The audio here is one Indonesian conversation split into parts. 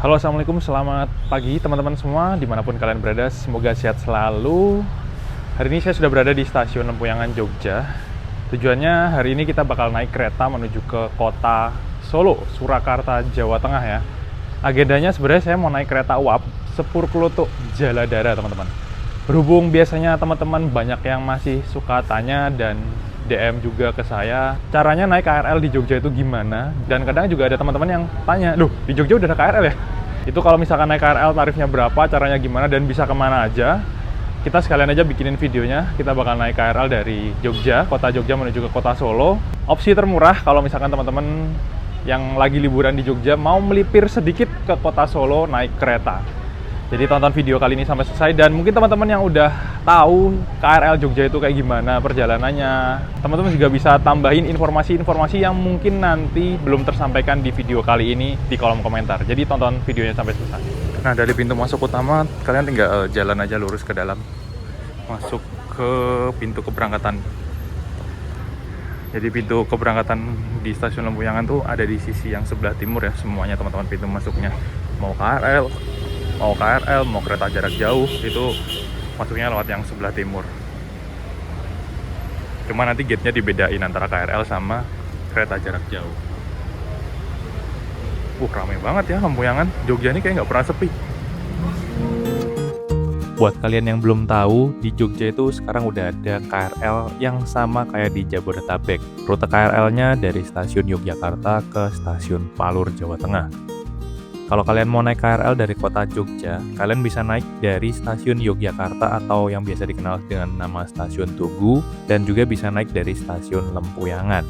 Halo, assalamualaikum, selamat pagi teman-teman semua dimanapun kalian berada, semoga sehat selalu. Hari ini saya sudah berada di stasiun Lempuyangan, Jogja. Tujuannya hari ini kita bakal naik kereta menuju ke kota Solo, Surakarta, Jawa Tengah ya. Agendanya sebenarnya saya mau naik kereta uap Sepur Kluthuk Jaladara teman-teman. Berhubung biasanya teman-teman banyak yang masih suka tanya dan DM juga ke saya, caranya naik KRL di Jogja itu gimana? Dan kadang juga ada teman-teman yang tanya, loh di Jogja udah ada KRL ya? Itu kalau misalkan naik KRL tarifnya berapa, caranya gimana, dan bisa kemana aja? Kita sekalian aja bikinin videonya, kita bakal naik KRL dari Jogja, kota Jogja menuju ke kota Solo. Opsi termurah kalau misalkan teman-teman yang lagi liburan di Jogja mau melipir sedikit ke kota Solo naik kereta. Jadi tonton video kali ini sampai selesai, dan mungkin teman-teman yang udah tahu KRL Jogja itu kayak gimana perjalanannya, teman-teman juga bisa tambahin informasi-informasi yang mungkin nanti belum tersampaikan di video kali ini di kolom komentar. Jadi tonton videonya sampai selesai. Nah, dari pintu masuk utama kalian tinggal jalan aja lurus ke dalam, masuk ke pintu keberangkatan. Jadi pintu keberangkatan di stasiun Lempuyangan tuh ada di sisi yang sebelah timur ya, semuanya teman-teman pintu masuknya. Mau KRL, mau kereta jarak jauh, itu masuknya lewat yang sebelah timur. Cuma nanti gate-nya dibedain antara KRL sama kereta jarak jauh. Rame banget ya Lempuyangan. Jogja ini kayak nggak pernah sepi. Buat kalian yang belum tahu, di Jogja itu sekarang udah ada KRL yang sama kayak di Jabodetabek. Rute KRL-nya dari stasiun Yogyakarta ke stasiun Palur, Jawa Tengah. Kalau kalian mau naik KRL dari kota Jogja, kalian bisa naik dari stasiun Yogyakarta atau yang biasa dikenal dengan nama stasiun Tugu, dan juga bisa naik dari stasiun Lempuyangan.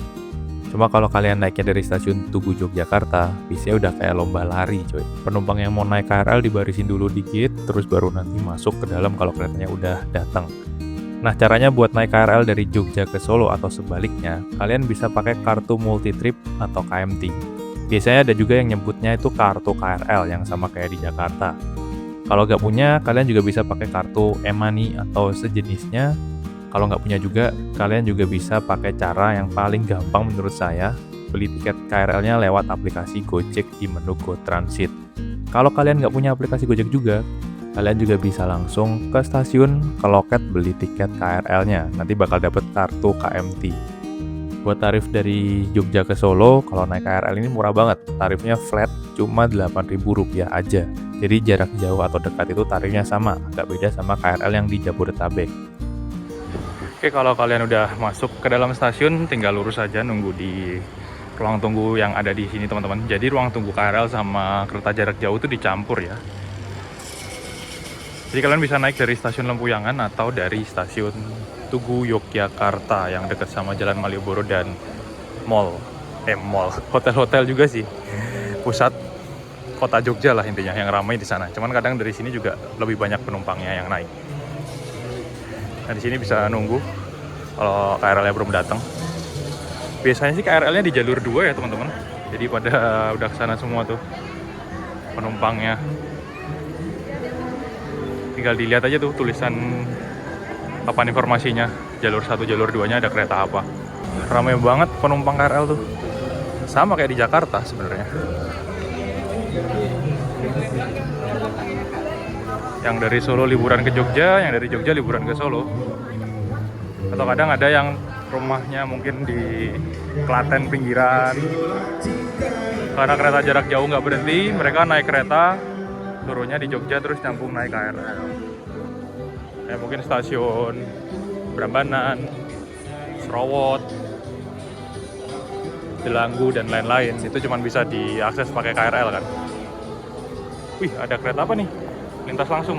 Cuma kalau kalian naiknya dari stasiun Tugu Yogyakarta, biasanya udah kayak lomba lari coy. Penumpang yang mau naik KRL dibarisin dulu di gate, terus baru nanti masuk ke dalam kalau keretanya udah datang. Nah, caranya buat naik KRL dari Jogja ke Solo atau sebaliknya, kalian bisa pakai kartu multitrip atau KMT. Biasanya ada juga yang nyebutnya itu kartu KRL yang sama kayak di Jakarta. Kalau nggak punya, kalian juga bisa pakai kartu e-money atau sejenisnya. Kalau nggak punya juga, kalian juga bisa pakai cara yang paling gampang menurut saya, beli tiket KRL-nya lewat aplikasi Gojek di menu Go Transit. Kalau kalian nggak punya aplikasi Gojek juga, kalian juga bisa langsung ke stasiun, ke loket beli tiket KRL-nya. Nanti bakal dapet kartu KMT. Buat tarif dari Jogja ke Solo, kalau naik KRL ini murah banget. Tarifnya flat, cuma Rp8.000 aja. Jadi jarak jauh atau dekat itu tarifnya sama, agak beda sama KRL yang di Jabodetabek. Oke, kalau kalian udah masuk ke dalam stasiun, tinggal lurus aja nunggu di ruang tunggu yang ada di sini teman-teman. Jadi ruang tunggu KRL sama kereta jarak jauh itu dicampur ya. Jadi kalian bisa naik dari stasiun Lempuyangan atau dari stasiun Tugu Yogyakarta yang dekat sama Jalan Malioboro dan mall, hotel-hotel juga sih. Pusat kota Jogja lah intinya, yang ramai di sana. Cuman kadang dari sini juga lebih banyak penumpangnya yang naik. Nah, di sini bisa nunggu kalau KRL-nya belum datang. Biasanya sih KRL-nya di jalur 2 ya teman-teman. Jadi pada udah kesana semua tuh penumpangnya. Tinggal dilihat aja tuh tulisan papan informasinya, jalur 1, jalur 2-nya ada kereta apa. Ramai banget penumpang KRL tuh. Sama kayak di Jakarta sebenarnya. Yang dari Solo liburan ke Jogja, yang dari Jogja liburan ke Solo. Atau kadang ada yang rumahnya mungkin di Klaten pinggiran. Karena kereta jarak jauh nggak berhenti, mereka naik kereta, turunnya di Jogja terus nyambung naik KRL. Ya mungkin stasiun Prambanan, Serowot, Delanggu dan lain-lain. Itu cuma bisa diakses pakai KRL kan. Wih, ada kereta apa nih? Lintas langsung.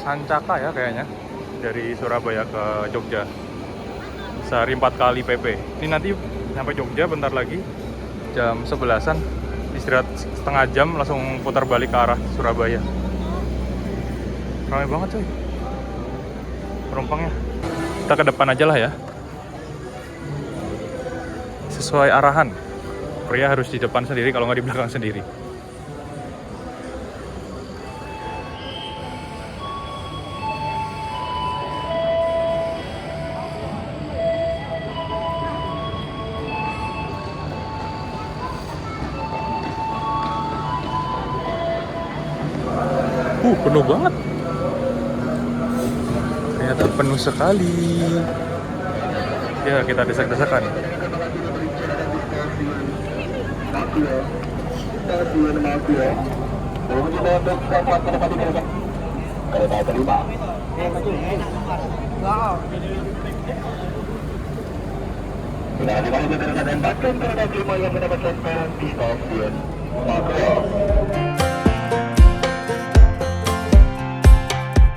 Sancaka ya kayaknya, dari Surabaya ke Jogja. Sehari 4 kali PP. Ini nanti sampai Jogja bentar lagi, jam 11-an. Istirahat setengah jam, langsung putar balik ke arah Surabaya. Ramai banget cuy penumpangnya. Kita ke depan aja lah ya, sesuai arahan. Pria harus di depan sendiri, kalau nggak di belakang sendiri. Penuh banget. Ternyata penuh sekali. Ya, kita desak-desakan.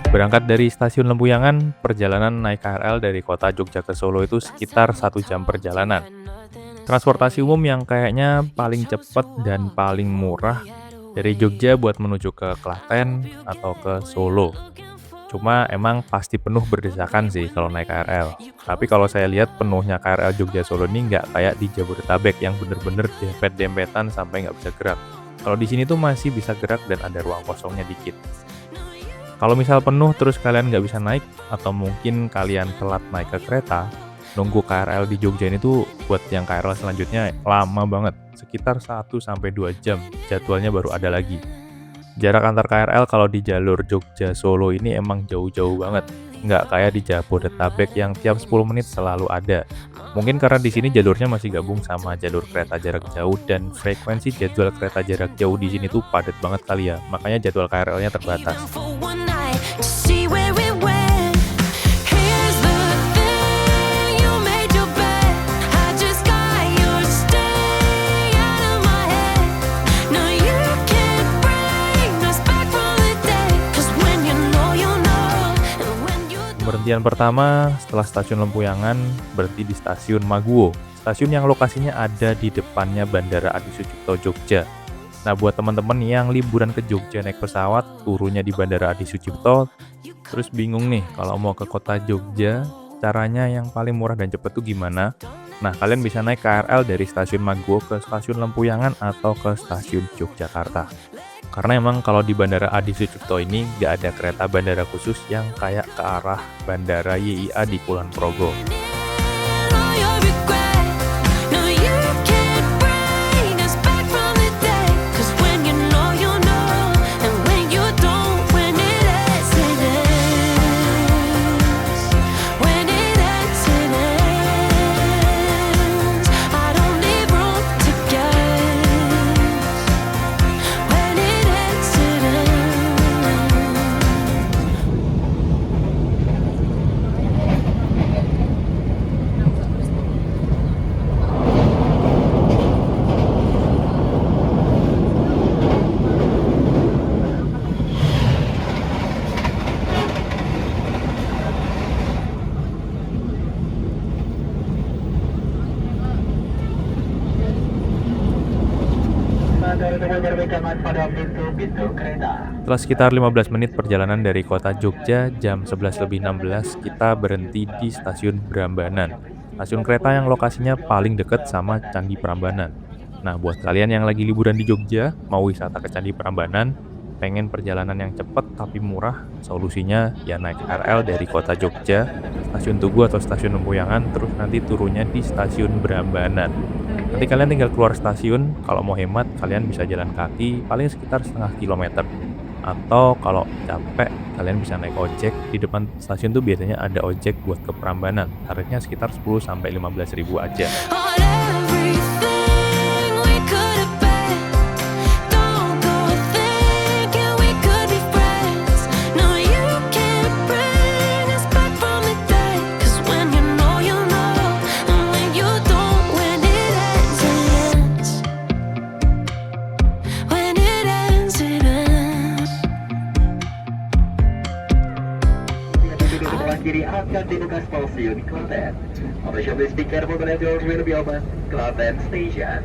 Berangkat dari stasiun Lempuyangan, perjalanan naik KRL dari kota Jogja ke Solo itu sekitar 1 jam perjalanan. Transportasi umum yang kayaknya paling cepat dan paling murah dari Jogja buat menuju ke Klaten atau ke Solo. Cuma emang pasti penuh berdesakan sih kalau naik KRL. Tapi kalau saya lihat penuhnya KRL Jogja Solo ini nggak kayak di Jabodetabek yang bener-bener dempet-dempetan sampai nggak bisa gerak. Kalau di sini tuh masih bisa gerak dan ada ruang kosongnya dikit. Kalau misal penuh terus kalian nggak bisa naik, atau mungkin kalian telat naik ke kereta, nunggu KRL di Jogja ini tuh buat yang KRL selanjutnya lama banget, sekitar 1-2 jam, jadwalnya baru ada lagi. Jarak antar KRL kalau di jalur Jogja-Solo ini emang jauh-jauh banget, nggak kayak di Jabodetabek yang tiap 10 menit selalu ada. Mungkin karena di sini jalurnya masih gabung sama jalur kereta jarak jauh dan frekuensi jadwal kereta jarak jauh di sini tuh padat banget kali ya, makanya jadwal KRL-nya terbatas. Pemberhentian pertama setelah stasiun Lempuyangan berhenti di stasiun Maguwo, stasiun yang lokasinya ada di depannya Bandara Adi Sucipto Jogja. Nah, buat teman-teman yang liburan ke Jogja naik pesawat, turunnya di Bandara Adi Sucipto, terus bingung nih kalau mau ke kota Jogja, caranya yang paling murah dan cepet tuh gimana? Nah, kalian bisa naik KRL dari stasiun Maguwo ke stasiun Lempuyangan atau ke stasiun Yogyakarta. Karena emang kalau di Bandara Adi Sucipto ini nggak ada kereta bandara khusus yang kayak ke arah Bandara YIA di Kulon Progo. Setelah sekitar 15 menit perjalanan dari kota Jogja, jam 11:16 kita berhenti di stasiun Prambanan. Stasiun kereta yang lokasinya paling dekat sama Candi Prambanan. Nah, buat kalian yang lagi liburan di Jogja, mau wisata ke Candi Prambanan, pengen perjalanan yang cepat tapi murah, solusinya ya naik KRL dari kota Jogja, stasiun Tugu atau stasiun Lempuyangan, terus nanti turunnya di stasiun Prambanan. Nanti kalian tinggal keluar stasiun, kalau mau hemat kalian bisa jalan kaki paling sekitar setengah kilometer. Atau kalau capek, kalian bisa naik ojek. Di depan stasiun tuh biasanya ada ojek buat ke Prambanan. Tarifnya sekitar 10-15 ribu aja. Kiri akan dibuka stasiun Klaten. Official speaker moderator will be open Klaten Station.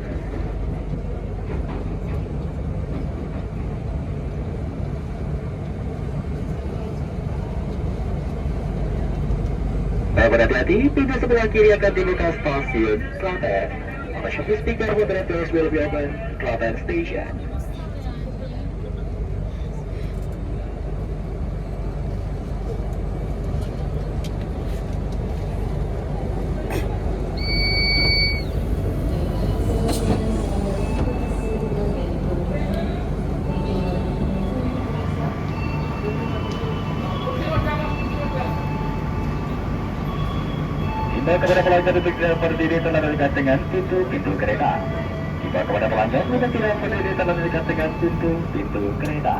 Berhati-hati, pintu sebelah kiri akan dibuka stasiun Klaten. Official speaker moderator will be open Klaten Station. akan duduk tidak berdiri terlalu dekat dengan pintu kereta. Jika kepada pelanggan sudah tidak berdiri terlalu dekat dengan pintu kereta.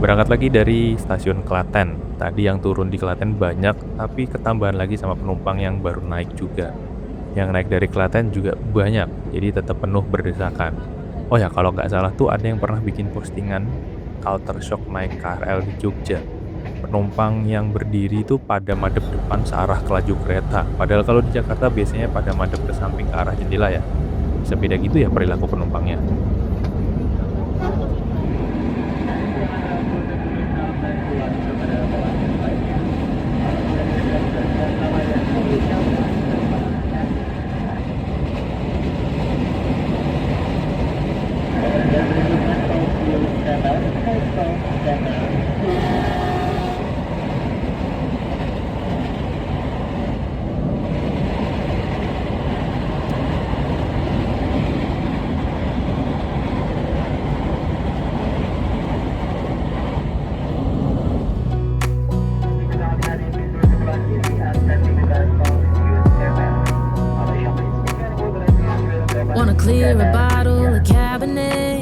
Berangkat lagi dari stasiun Klaten. Tadi yang turun di Klaten banyak, tapi ketambahan lagi sama penumpang yang baru naik juga. Yang naik dari Klaten juga banyak, jadi tetap penuh berdesakan. Oh ya, kalau nggak salah tuh ada yang pernah bikin postingan culture shock naik KRL di Jogja. Penumpang yang berdiri itu pada madep depan searah ke laju kereta. Padahal kalau di Jakarta biasanya pada madep ke samping ke arah jendela ya. Bisa beda gitu ya perilaku penumpangnya. Wanna clear a bottle of Cabernet.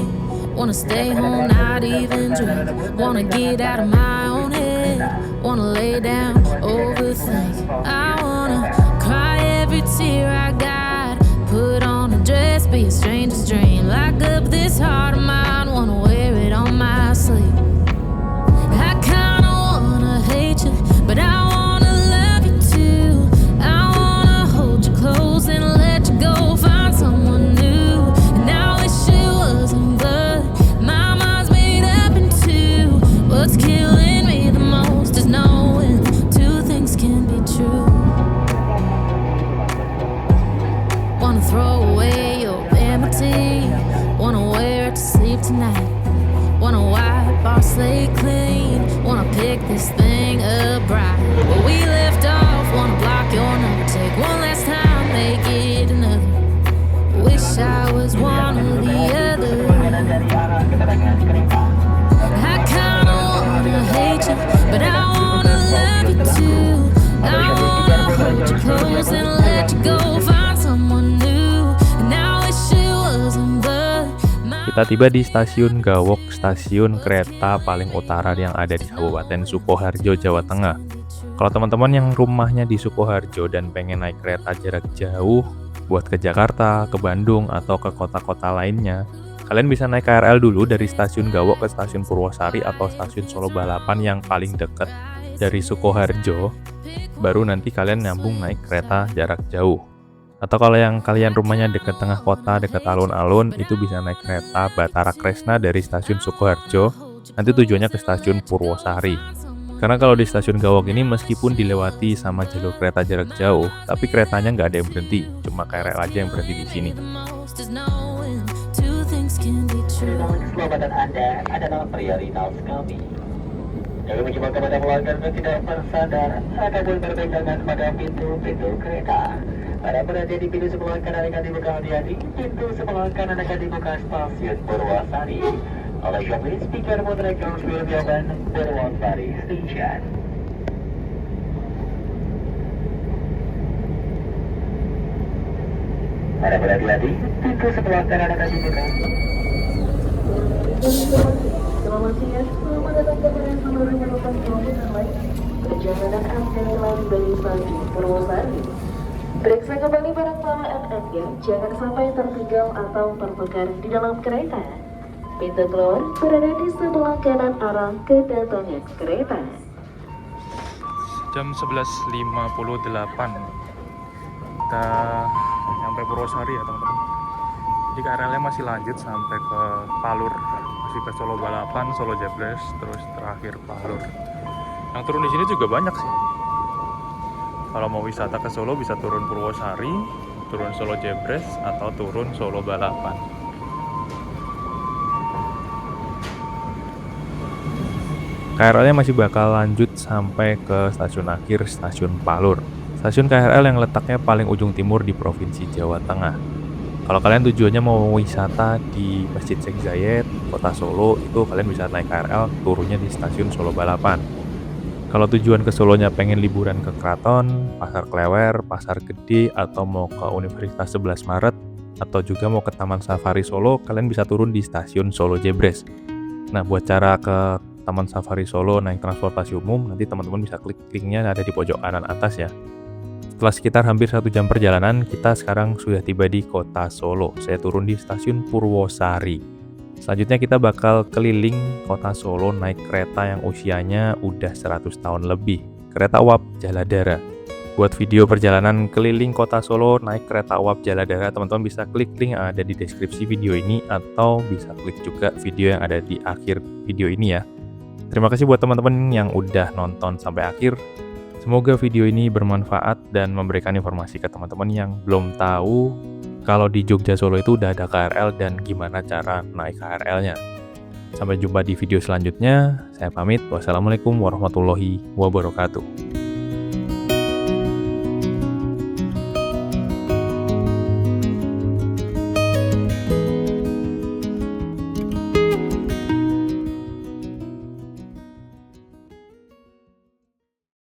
Wanna stay home, not even drink. Wanna get out of my own head. Wanna lay down, overthink. I wanna cry every tear I got. Put on a dress, be a stranger's dream. Lock up this heart of mine. Wanna wear it on my sleeve. I kinda wanna hate you, but I wanna love you too. I wanna hold you close and let you go. Find someone new. And I wish it wasn't, but my mind's made up in two. What's killing me the most is knowing two things can be true. Wanna throw away your vanity. Wanna wear it to sleep tonight. Wanna wipe our slate clean. Wanna pick this thing up right where we left off. Wanna block your number. Take one last time, make it another. Wish I was one or the other. I kinda wanna hate you, but I wanna love you too. I wanna hold you close and let you go. Find someone new. And I wish it wasn't, but Kita tiba di stasiun Gawok, stasiun kereta paling utara yang ada di Kabupaten Sukoharjo, Jawa Tengah. Kalau teman-teman yang rumahnya di Sukoharjo dan pengen naik kereta jarak jauh buat ke Jakarta, ke Bandung, atau ke kota-kota lainnya, kalian bisa naik KRL dulu dari stasiun Gawok ke stasiun Purwosari atau stasiun Solo Balapan yang paling dekat dari Sukoharjo, baru nanti kalian nyambung naik kereta jarak jauh. Atau kalau yang kalian rumahnya dekat tengah kota, dekat alun-alun, itu bisa naik kereta Batara Kresna dari stasiun Sukoharjo, nanti tujuannya ke stasiun Purwosari. Karena kalau di stasiun Gawok ini meskipun dilewati sama jalur kereta jarak jauh, tapi keretanya nggak ada yang berhenti, cuma KRL aja yang berhenti di sini. Keselamatan Anda adalah prioritas kami. Kami mencoba kepada pelanggan untuk tidak bersandar ataupun berpegangan pada pintu kereta. Para berada di pintu sebelah kanan akan dibuka hati-hati. Pintu sebelah kanan akan dibuka stasiun Purwosari. Oleh Shopee, speaker motor accounts will be open Purwosari Station. Para berhati-hati, pintu sebelah kanan akan dibuka. Selamat siang, selamat datang kepada seluruh penumpang komuter lain. Perjalanan Anda telah tiba di stasiun Purwosari. Periksa kembali barang bawaan Anda, jangan sampai tertinggal atau tertukar di dalam kereta. Pintu keluar berada di sebelah kanan arah kedatangan kereta. Jam 11.58 kita nyampe Purwosari ya teman-teman. Jadi KRL-nya masih lanjut sampai ke Palur, masih ke Solo Balapan, Solo Jebres, terus terakhir Palur. Yang turun di sini juga banyak sih. Kalau mau wisata ke Solo bisa turun Purwosari, turun Solo Jebres, atau turun Solo Balapan. KRL-nya masih bakal lanjut sampai ke stasiun akhir, Stasiun Palur. Stasiun KRL yang letaknya paling ujung timur di Provinsi Jawa Tengah. Kalau kalian tujuannya mau wisata di Masjid Sheikh Zayed, Kota Solo, itu kalian bisa naik KRL turunnya di Stasiun Solo Balapan. Kalau tujuan ke Solonya pengen liburan ke Keraton, Pasar Klewer, Pasar Gede, atau mau ke Universitas 11 Maret, atau juga mau ke Taman Safari Solo, kalian bisa turun di Stasiun Solo Jebres. Nah, buat cara ke Taman Safari Solo naik transportasi umum, nanti teman-teman bisa klik linknya ada di pojok kanan atas ya. Setelah sekitar hampir 1 jam perjalanan, kita sekarang sudah tiba di Kota Solo. Saya turun di Stasiun Purwosari. Selanjutnya kita bakal keliling Kota Solo naik kereta yang usianya udah 100 tahun lebih, kereta uap Jaladara. Buat video perjalanan keliling Kota Solo naik kereta uap Jaladara, teman-teman bisa klik link yang ada di deskripsi video ini, atau bisa klik juga video yang ada di akhir video ini ya. Terima kasih buat teman-teman yang udah nonton sampai akhir. Semoga video ini bermanfaat dan memberikan informasi ke teman-teman yang belum tahu kalau di Jogja Solo itu udah ada KRL dan gimana cara naik KRL-nya. Sampai jumpa di video selanjutnya. Saya pamit. Wassalamualaikum warahmatullahi wabarakatuh.